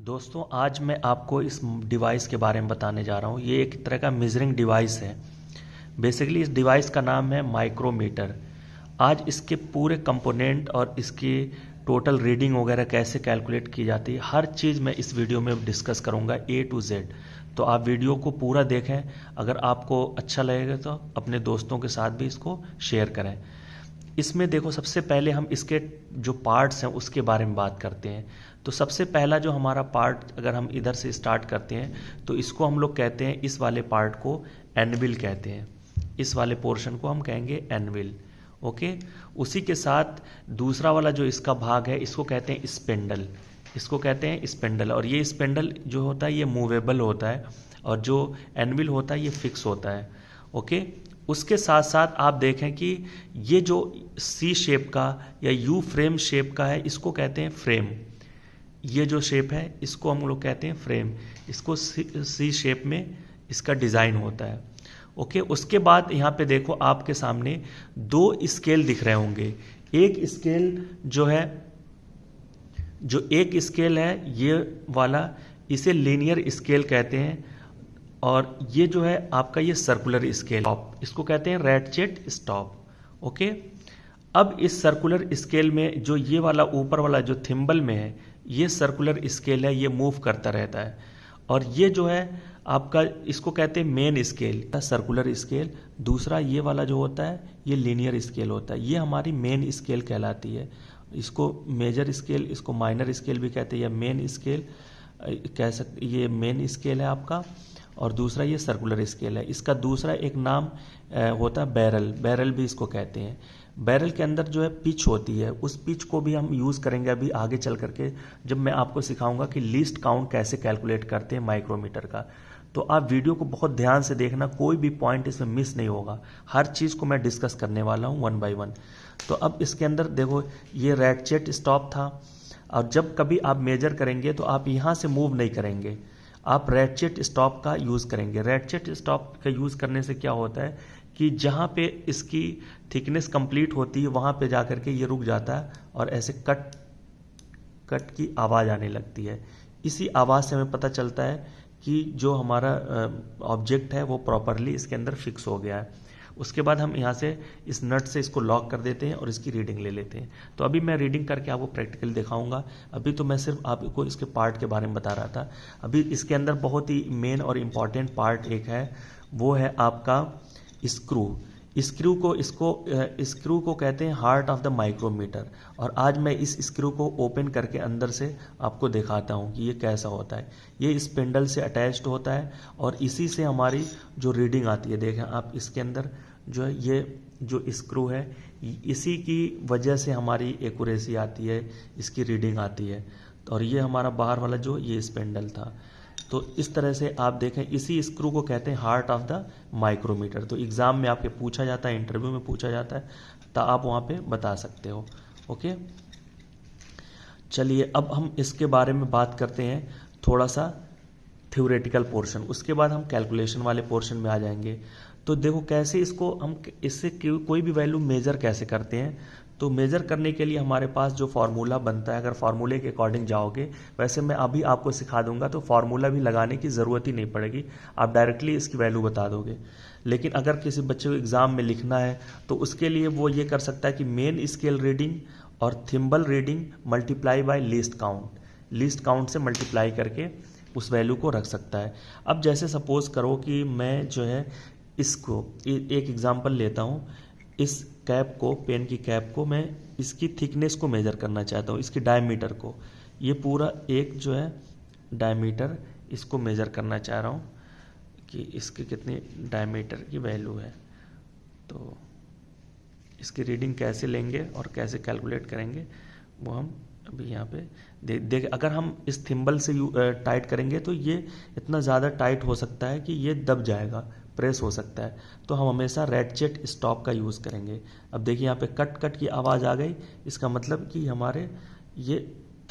दोस्तों आज मैं आपको इस डिवाइस के बारे में बताने जा रहा हूँ। ये एक तरह का मेजरिंग डिवाइस है। बेसिकली इस डिवाइस का नाम है माइक्रोमीटर। आज इसके पूरे कंपोनेंट और इसकी टोटल रीडिंग वगैरह कैसे कैलकुलेट की जाती है, हर चीज़ मैं इस वीडियो में डिस्कस करूँगा A to Z। तो आप वीडियो को पूरा देखें। अगर आपको अच्छा लगेगा तो अपने दोस्तों के साथ भी इसको शेयर करें। इसमें देखो, सबसे पहले हम इसके जो पार्ट्स हैं उसके बारे में बात करते हैं। तो सबसे पहला जो हमारा पार्ट, अगर हम इधर से स्टार्ट करते हैं तो इसको हम लोग कहते हैं, इस वाले पार्ट को एनविल कहते हैं। इस वाले पोर्शन को हम कहेंगे एनविल। ओके। उसी के साथ दूसरा वाला जो इसका भाग है इसको कहते हैं स्पेंडल। इसको कहते हैं स्पेंडल। और ये स्पेंडल जो होता है ये मूवेबल होता है, और जो एनविल होता है ये फिक्स होता है। ओके। उसके साथ साथ आप देखें कि ये जो सी शेप का या यू फ्रेम शेप का है इसको कहते हैं फ्रेम। ये जो शेप है इसको हम लोग कहते हैं फ्रेम। इसको सी शेप में इसका डिज़ाइन होता है। ओके। उसके बाद यहाँ पे देखो, आपके सामने दो स्केल दिख रहे होंगे। एक स्केल जो है ये वाला, इसे लीनियर स्केल कहते हैं। और ये जो है आपका ये सर्कुलर स्केल, इसको कहते हैं रैटचेट स्टॉप। ओके। अब इस सर्कुलर स्केल में जो ये वाला ऊपर वाला जो थिम्बल में है, ये सर्कुलर स्केल है, ये मूव करता रहता है। और ये जो है आपका, इसको कहते हैं मेन स्केल, सर्कुलर स्केल। दूसरा ये वाला जो होता है ये लीनियर स्केल होता है। ये हमारी मेन स्केल कहलाती है। इसको मेजर स्केल, इसको माइनर स्केल भी कहते हैं, या मेन स्केल कह सकते। ये मेन स्केल है आपका, और दूसरा ये सर्कुलर स्केल है। इसका दूसरा एक नाम होता है बैरल। बैरल भी इसको कहते हैं। बैरल के अंदर जो है पिच होती है, उस पिच को भी हम यूज़ करेंगे अभी आगे चल करके, जब मैं आपको सिखाऊंगा कि लीस्ट काउंट कैसे कैलकुलेट करते हैं माइक्रोमीटर का। तो आप वीडियो को बहुत ध्यान से देखना, कोई भी पॉइंट इसमें मिस नहीं होगा। हर चीज़ को मैं डिस्कस करने वाला हूँ 1 by 1। तो अब इसके अंदर देखो, ये रैटचेट स्टॉप था। और जब कभी आप मेजर करेंगे तो आप यहाँ से मूव नहीं करेंगे, आप रैटचेट स्टॉप का यूज़ करेंगे। रैटचेट स्टॉप का यूज़ करने से क्या होता है कि जहाँ पे इसकी थिकनेस कंप्लीट होती है वहाँ पे जा कर के ये रुक जाता है, और ऐसे कट कट की आवाज़ आने लगती है। इसी आवाज़ से हमें पता चलता है कि जो हमारा ऑब्जेक्ट है वो प्रॉपरली इसके अंदर फिक्स हो गया है। उसके बाद हम यहाँ से इस नट से इसको लॉक कर देते हैं और इसकी रीडिंग ले लेते हैं। तो अभी मैं रीडिंग करके आपको प्रैक्टिकल दिखाऊंगा। अभी तो मैं सिर्फ आपको इसके पार्ट के बारे में बता रहा था। अभी इसके अंदर बहुत ही मेन और इम्पॉर्टेंट पार्ट एक है, वो है आपका स्क्रू। स्क्रू को कहते हैं हार्ट ऑफ द माइक्रोमीटर। और आज मैं इस स्क्रू को ओपन करके अंदर से आपको दिखाता हूँ कि ये कैसा होता है। ये स्पिंडल से अटैच्ड होता है, और इसी से हमारी जो रीडिंग आती है, देखें आप इसके अंदर जो है ये जो स्क्रू है, इसी की वजह से हमारी एक्यूरेसी आती है, इसकी रीडिंग आती है। और ये हमारा बाहर वाला जो ये स्पिंडल था। तो इस तरह से आप देखें, इसी स्क्रू को कहते हैं हार्ट ऑफ द माइक्रोमीटर। तो एग्ज़ाम में आपके पूछा जाता है, इंटरव्यू में पूछा जाता है, तो आप वहाँ पे बता सकते हो। ओके। चलिए अब हम इसके बारे में बात करते हैं, थोड़ा सा थ्योरेटिकल पोर्शन। उसके बाद हम कैलकुलेशन वाले पोर्शन में आ जाएंगे। तो देखो कैसे इसको हम, इससे कोई भी वैल्यू मेजर कैसे करते हैं। तो मेजर करने के लिए हमारे पास जो फार्मूला बनता है, अगर फार्मूले के अकॉर्डिंग जाओगे, वैसे मैं अभी आपको सिखा दूंगा तो फार्मूला भी लगाने की ज़रूरत ही नहीं पड़ेगी, आप डायरेक्टली इसकी वैल्यू बता दोगे। लेकिन अगर किसी बच्चे को एग्ज़ाम में लिखना है तो उसके लिए वो ये कर सकता है कि मेन स्केल रीडिंग और thimble reading multiply by least count, least count से मल्टीप्लाई करके उस वैल्यू को रख सकता है। अब जैसे सपोज़ करो कि मैं जो है इसको एक एग्जांपल लेता हूँ। इस कैप को, पेन की कैप को, मैं इसकी थिकनेस को मेज़र करना चाहता हूँ, इसकी डायमीटर को। ये पूरा एक जो है डायमीटर, इसको मेज़र करना चाह रहा हूँ कि इसकी कितनी डायमीटर की वैल्यू है। तो इसकी रीडिंग कैसे लेंगे और कैसे कैलकुलेट करेंगे वो हम अभी यहाँ पे देख। अगर हम इस थिम्बल से टाइट करेंगे तो ये इतना ज़्यादा टाइट हो सकता है कि ये दब जाएगा, प्रेस हो सकता है। तो हम हमेशा रैटचेट स्टॉप का यूज़ करेंगे। अब देखिए यहाँ पे कट कट की आवाज़ आ गई, इसका मतलब कि हमारे ये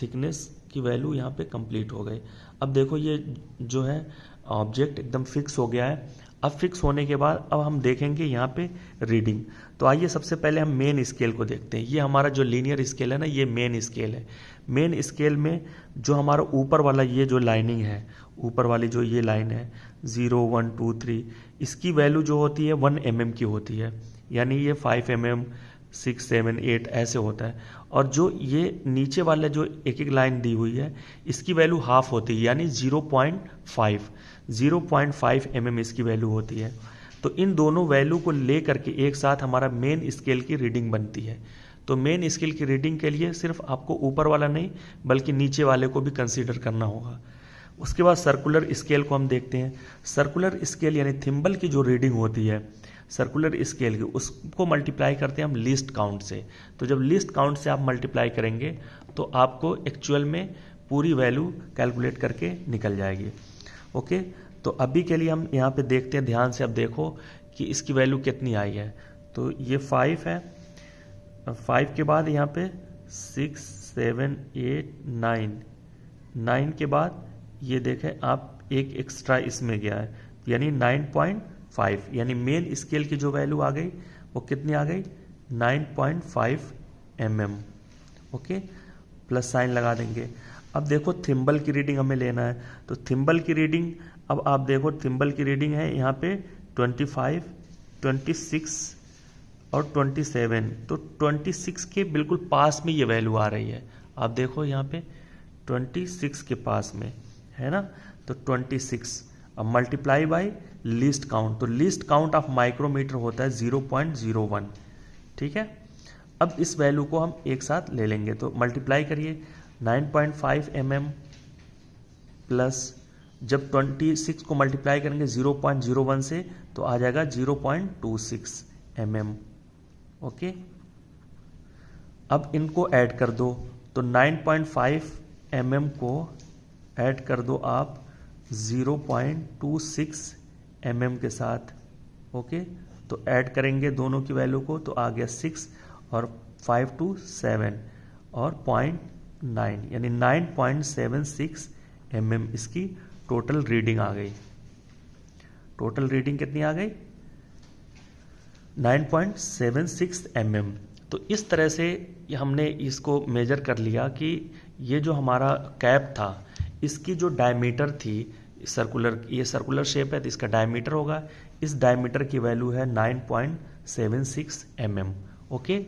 थिकनेस की वैल्यू यहाँ पे कंप्लीट हो गई। अब देखो ये जो है ऑब्जेक्ट एकदम फिक्स हो गया है। अब फिक्स होने के बाद अब हम देखेंगे यहाँ पे रीडिंग। तो आइए सबसे पहले हम मेन स्केल को देखते हैं। ये हमारा जो लीनियर स्केल है ना, ये मेन स्केल है। मेन स्केल में जो हमारा ऊपर वाला ये जो लाइनिंग है, ऊपर वाली जो ये लाइन है 0, 1, 2, 3, इसकी वैल्यू जो होती है 1 mm की होती है, यानी ये 5 mm, 6, 7, 8 ऐसे होता है। और जो ये नीचे वाला जो एक एक लाइन दी हुई है, इसकी वैल्यू हाफ होती है, यानी 0.5 mm इसकी वैल्यू होती है। तो इन दोनों वैल्यू को ले करके एक साथ हमारा मेन स्केल की रीडिंग बनती है। तो मेन स्केल की रीडिंग के लिए सिर्फ आपको ऊपर वाला नहीं बल्कि नीचे वाले को भी कंसीडर करना होगा। उसके बाद सर्कुलर स्केल को हम देखते हैं। सर्कुलर स्केल यानी थिम्बल की जो रीडिंग होती है सर्कुलर स्केल की, उसको मल्टीप्लाई करते हैं हम लीस्ट काउंट से। तो जब लीस्ट काउंट से आप मल्टीप्लाई करेंगे तो आपको एक्चुअल में पूरी वैल्यू कैलकुलेट करके निकल जाएगी। ओके, तो अभी के लिए हम यहाँ पे देखते हैं, ध्यान से अब देखो कि इसकी वैल्यू कितनी आई है। तो ये 5 है, 5 के बाद यहाँ पे 6, 7, 8, 9 के बाद ये देखें आप एक एक्स्ट्रा इसमें गया है, यानी 9.5, यानी मेन स्केल की जो वैल्यू आ गई वो कितनी आ गई 9.5 mm। ओके, प्लस साइन लगा देंगे। अब देखो थिम्बल की रीडिंग हमें लेना है, तो थिम्बल की रीडिंग अब आप देखो, थिम्बल की रीडिंग है यहाँ पे 25, 26 और 27। तो 26 के बिल्कुल पास में ये वैल्यू आ रही है। आप देखो यहाँ पे 26 के पास में है ना, तो 26। अब मल्टीप्लाई बाय लीस्ट काउंट, तो लीस्ट काउंट ऑफ माइक्रोमीटर होता है 0.01। ठीक है, अब इस वैल्यू को हम एक साथ ले लेंगे, तो मल्टीप्लाई करिए 9.5 mm प्लस, जब 26 को मल्टीप्लाई करेंगे 0.01 से तो आ जाएगा 0.26 mm। ओके, अब इनको ऐड कर दो, तो 9.5 mm को ऐड कर दो आप 0.26 mm के साथ। ओके, तो ऐड करेंगे दोनों की वैल्यू को, तो आ गया 6 और 5 to 7 और 0.9, यानी 9.76 mm इसकी टोटल रीडिंग आ गई। टोटल रीडिंग कितनी आ गई 9.76 mm। तो इस तरह से हमने इसको मेजर कर लिया कि ये जो हमारा कैप था इसकी जो डायमीटर थी सर्कुलर, ये सर्कुलर शेप है तो इसका डायमीटर होगा, इस डायमीटर की वैल्यू है 9.76 mm। ओके,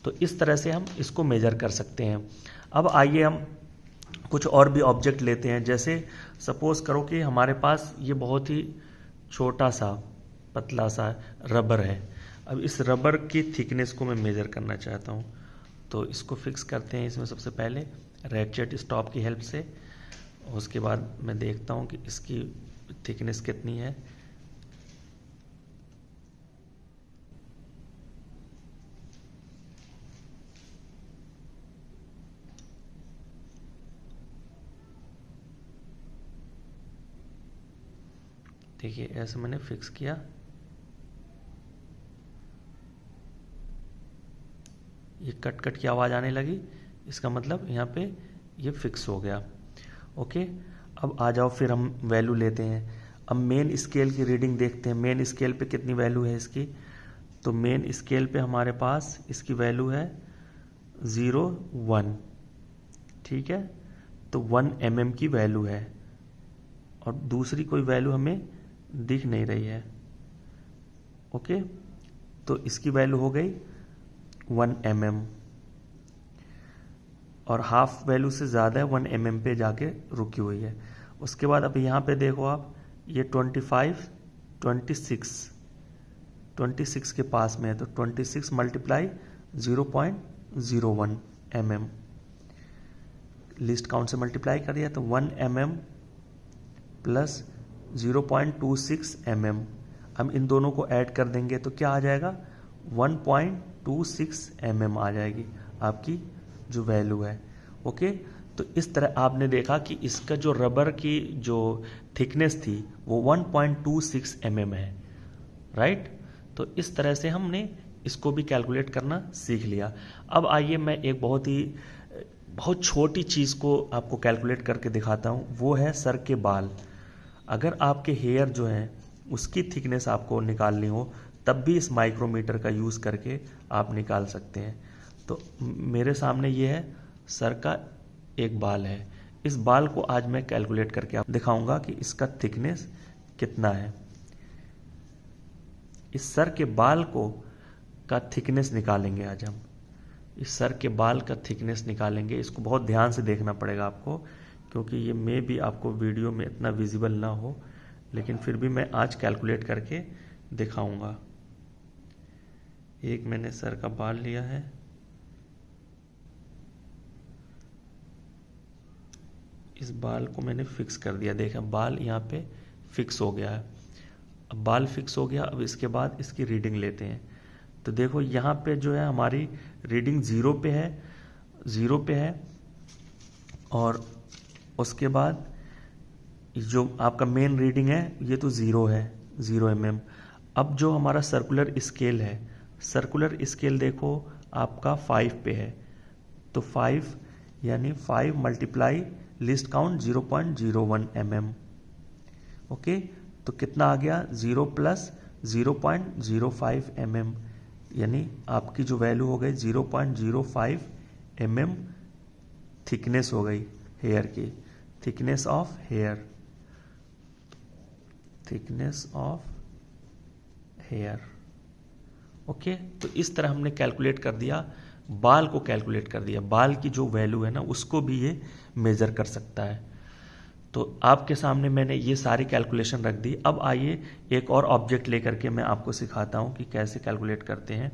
तो इस तरह से हम इसको मेजर कर सकते हैं। अब आइए हम कुछ और भी ऑब्जेक्ट लेते हैं। जैसे सपोज करो कि हमारे पास ये बहुत ही छोटा सा पतला सा रबर है। अब इस रबर की थिकनेस को मैं मेजर करना चाहता हूँ, तो इसको फिक्स करते हैं इसमें सबसे पहले रैचेट स्टॉप की हेल्प से। उसके बाद मैं देखता हूँ कि इसकी थिकनेस कितनी है। देखिए ऐसे मैंने फिक्स किया, ये कट कट की आवाज़ आने लगी, इसका मतलब यहाँ पे ये फिक्स हो गया। ओके, अब आ जाओ फिर हम वैल्यू लेते हैं। अब मेन स्केल की रीडिंग देखते हैं, मेन स्केल पे कितनी वैल्यू है इसकी। तो मेन स्केल पे हमारे पास इसकी वैल्यू है 0.1। ठीक है, तो 1 mm की वैल्यू है और दूसरी कोई वैल्यू हमें दिख नहीं रही है। ओके, तो इसकी वैल्यू हो गई 1 mm और हाफ वैल्यू से ज़्यादा है, 1 mm पे जाके रुकी हुई है। उसके बाद अब यहाँ पे देखो आप, ये 25, 26 के पास में है, तो 26 मल्टीप्लाई 0.01 mm, लिस्ट काउंट से मल्टीप्लाई कर दिया तो 1 mm प्लस 0.26 mm। हम इन दोनों को ऐड कर देंगे तो क्या आ जाएगा 1.26 mm आ जाएगी आपकी जो वैल्यू है। ओके, तो इस तरह आपने देखा कि इसका जो रबर की जो थिकनेस थी वो 1.26 mm है, राइट। तो इस तरह से हमने इसको भी कैलकुलेट करना सीख लिया। अब आइए मैं एक बहुत छोटी चीज़ को आपको कैलकुलेट करके दिखाता हूँ, वो है सर के बाल। अगर आपके हेयर जो हैं उसकी थिकनेस आपको निकालनी हो तब भी इस माइक्रोमीटर का यूज़ करके आप निकाल सकते हैं। तो मेरे सामने ये है सर का एक बाल है, इस बाल को आज मैं कैलकुलेट करके आप दिखाऊंगा कि इसका थिकनेस कितना है। इस सर के बाल को का थिकनेस निकालेंगे आज हम। इस सर के बाल का थिकनेस निकालेंगे। इसको बहुत ध्यान से देखना पड़ेगा आपको, क्योंकि ये मे भी आपको वीडियो में इतना विजिबल ना हो, लेकिन फिर भी मैं आज कैलकुलेट करके दिखाऊंगा। एक मैंने सर का बाल लिया है, इस बाल को मैंने फिक्स कर दिया। देखा बाल यहाँ पे फिक्स हो गया है। अब बाल फिक्स हो गया, अब इसके बाद इसकी रीडिंग लेते हैं। तो देखो यहाँ पे जो है हमारी रीडिंग ज़ीरो पे है और उसके बाद जो आपका मेन रीडिंग है ये तो ज़ीरो है, 0 mm। अब जो हमारा सर्कुलर स्केल है, सर्कुलर स्केल देखो आपका 5 पे है, तो 5 यानी 5 multiply list count 0.01 mm। Okay, तो कितना आ गया 0 प्लस 0.05 mm, यानी आपकी जो वैल्यू हो गई 0.05 mm थिकनेस हो गई हेयर की, thickness of hair, thickness of hair. Okay, तो इस तरह हमने कैलकुलेट कर दिया, बाल को कैलकुलेट कर दिया। बाल की जो वैल्यू है ना उसको भी ये मेजर कर सकता है। तो आपके सामने मैंने ये सारी कैलकुलेशन रख दी। अब आइए एक और ऑब्जेक्ट लेकर के मैं आपको सिखाता हूँ कि कैसे कैलकुलेट करते हैं।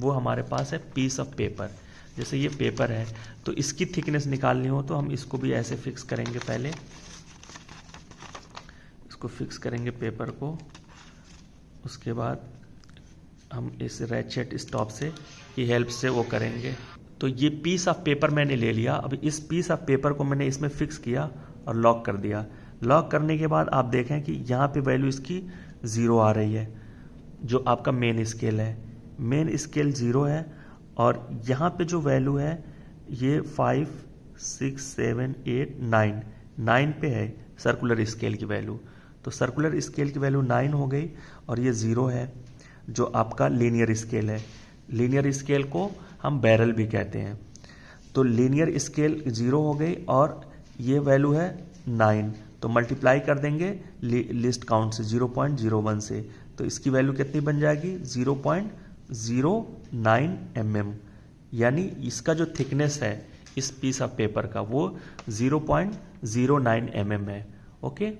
वो हमारे पास है पीस ऑफ पेपर। जैसे ये पेपर है तो इसकी थिकनेस निकालनी हो तो हम इसको भी ऐसे फिक्स करेंगे। पहले इसको फिक्स करेंगे पेपर को, उसके बाद हम इस रेचेट स्टॉप से की हेल्प से वो करेंगे। तो ये पीस ऑफ पेपर मैंने ले लिया। अब इस पीस ऑफ पेपर को मैंने इसमें फिक्स किया और लॉक कर दिया। लॉक करने के बाद आप देखें कि यहाँ पे वैल्यू इसकी 0 आ रही है, जो आपका मेन स्केल है। मेन स्केल 0 है और यहाँ पे जो वैल्यू है ये 5, 6, 7, 8, 9 पे है सर्कुलर स्केल की वैल्यू। तो सर्कुलर स्केल की वैल्यू 9 हो गई और ये 0 है जो आपका लीनियर स्केल है। लीनियर स्केल को हम बैरल भी कहते हैं। तो लीनियर स्केल 0 हो गई और ये वैल्यू है 9, तो मल्टीप्लाई कर देंगे लिस्ट काउंट से 0.01 से, तो इसकी वैल्यू कितनी बन जाएगी 0.09 mm। यानी इसका जो थिकनेस है इस पीस ऑफ पेपर का वो 0.09 mm है। ओके,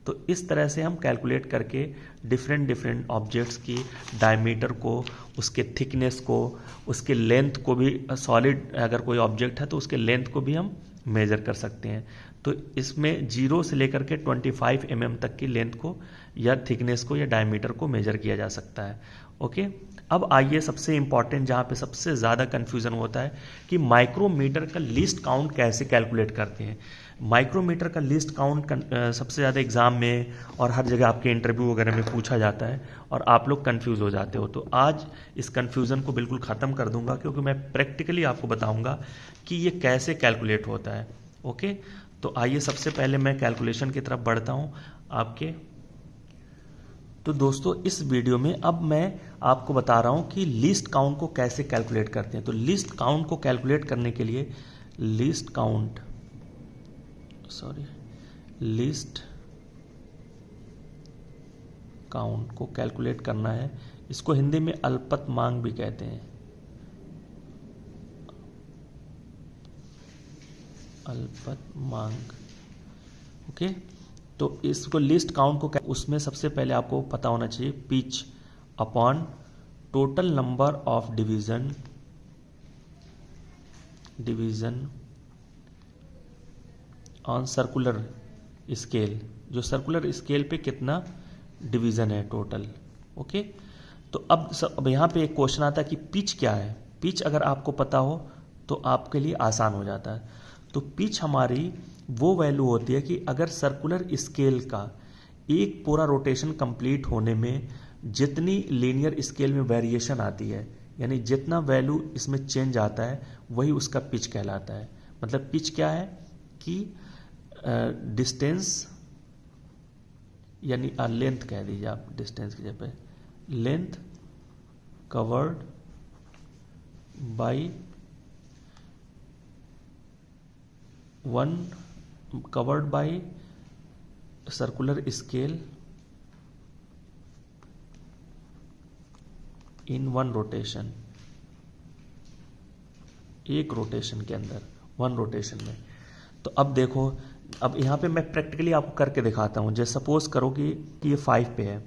तो इस तरह से हम कैलकुलेट करके डिफरेंट ऑब्जेक्ट्स की डायमीटर को, उसके थिकनेस को, उसके लेंथ को भी, सॉलिड अगर कोई ऑब्जेक्ट है तो उसके लेंथ को भी हम मेजर कर सकते हैं। तो इसमें 0 से लेकर के 25 mm तक की लेंथ को या थिकनेस को या डायमीटर को मेजर किया जा सकता है। ओके, अब आइए सबसे इंपॉर्टेंट जहाँ पे सबसे ज़्यादा कन्फ्यूज़न होता है कि माइक्रोमीटर का लीस्ट काउंट कैसे कैलकुलेट करते हैं। माइक्रोमीटर का लीस्ट काउंट सबसे ज़्यादा एग्ज़ाम में और हर जगह आपके इंटरव्यू वगैरह में पूछा जाता है और आप लोग कंफ्यूज हो जाते हो। तो आज इस कंफ्यूजन को बिल्कुल ख़त्म कर दूंगा, क्योंकि मैं प्रैक्टिकली आपको बताऊंगा कि ये कैसे कैलकुलेट होता है। ओके, तो आइए सबसे पहले मैं कैलकुलेशन की तरफ बढ़ता हूँ आपके। तो दोस्तों इस वीडियो में अब मैं आपको बता रहा हूँ कि लीस्ट काउंट को कैसे कैलकुलेट करते हैं। तो लीस्ट काउंट को कैलकुलेट करने के लिए लीस्ट काउंट को कैलकुलेट करना है। इसको हिंदी में अल्पतमांक भी कहते हैं, अल्पतमांक। ओके, तो इसको लिस्ट काउंट को उसमें सबसे पहले आपको पता होना चाहिए pitch upon total number of division on circular scale. जो सर्कुलर स्केल पे कितना डिवीजन है टोटल। ओके, तो अब यहाँ पे एक क्वेश्चन आता है कि पिच क्या है। पिच अगर आपको पता हो तो आपके लिए आसान हो जाता है। तो पिच हमारी वो वैल्यू होती है कि अगर सर्कुलर स्केल का एक पूरा रोटेशन कंप्लीट होने में जितनी लीनियर स्केल में वेरिएशन आती है, यानी जितना वैल्यू इसमें चेंज आता है, वही उसका पिच कहलाता है। मतलब पिच क्या है कि डिस्टेंस यानी लेंथ कह दीजिए आप डिस्टेंस की जगह पे, length covered by circular scale in one rotation, एक रोटेशन के अंदर, वन रोटेशन में। तो अब देखो, अब यहाँ पे मैं प्रैक्टिकली आपको करके दिखाता हूँ। जैसे सपोज करो कि ये 5 पे है,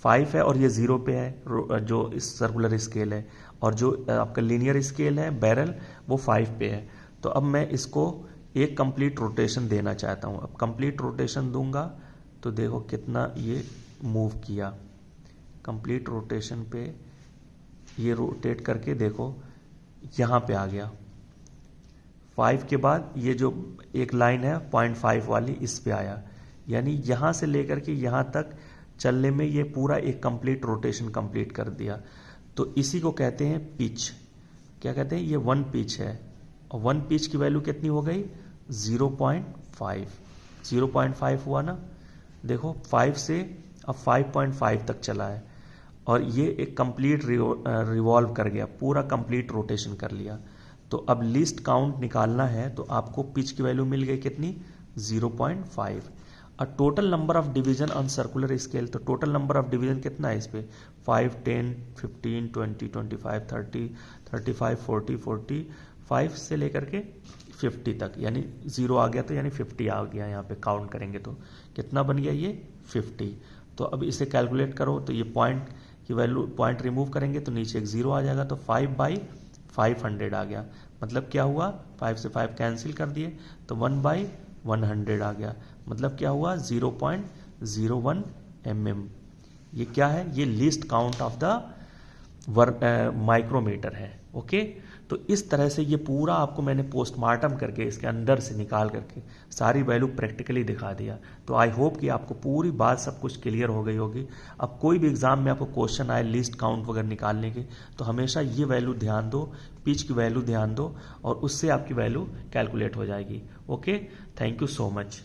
5 है और ये 0 पे है जो इस सर्कुलर स्केल है, और जो आपका लीनियर स्केल है बैरल वो 5 पे है। तो अब मैं इसको एक कंप्लीट रोटेशन देना चाहता हूँ। अब कंप्लीट रोटेशन दूंगा तो देखो कितना ये मूव किया, कंप्लीट रोटेशन पे ये रोटेट करके देखो यहाँ पे आ गया। 5 के बाद ये जो एक लाइन है 0.5 वाली, इस पे आया, यानी यहाँ से लेकर के यहाँ तक चलने में ये पूरा एक कंप्लीट रोटेशन कंप्लीट कर दिया। तो इसी को कहते हैं पिच। क्या कहते हैं? ये 1 पिच है, और 1 पिच की वैल्यू कितनी हो गई? 0.5। 0.5 हुआ ना, देखो 5 से अब 5.5 तक चला है, और ये एक कंप्लीट रिवॉल्व कर गया, पूरा कंप्लीट रोटेशन कर लिया। तो अब लीस्ट काउंट निकालना है, तो आपको पिच की वैल्यू मिल गई कितनी? 0.5। और total number of division on circular scale, तो टोटल नंबर ऑफ डिवीजन कितना है इस पे? 5, 10, 15, 20, 25, 30, 35, 40, 45 से लेकर के 50 तक, यानी 0 आ गया तो यानी 50 आ गया। यहाँ पे काउंट करेंगे तो कितना बन गया? ये 50। तो अब इसे कैलकुलेट करो, तो ये पॉइंट की वैल्यू, पॉइंट रिमूव करेंगे तो नीचे एक 0 आ जाएगा, तो 5/500 आ गया। मतलब क्या हुआ? 5 से 5 कैंसिल कर दिए तो 1/100 आ गया। मतलब क्या हुआ? 0.01 mm। ये क्या है? ये least count of the micrometer है। ओके, तो इस तरह से ये पूरा आपको मैंने पोस्टमार्टम करके इसके अंदर से निकाल करके सारी वैल्यू प्रैक्टिकली दिखा दिया। तो आई होप कि आपको पूरी बात सब कुछ क्लियर हो गई होगी। अब कोई भी एग्जाम में आपको क्वेश्चन आए लिस्ट काउंट वगैरह निकालने के, तो हमेशा ये वैल्यू ध्यान दो, पिच की वैल्यू ध्यान दो, और उससे आपकी वैल्यू कैलकुलेट हो जाएगी। Okay, thank you so much.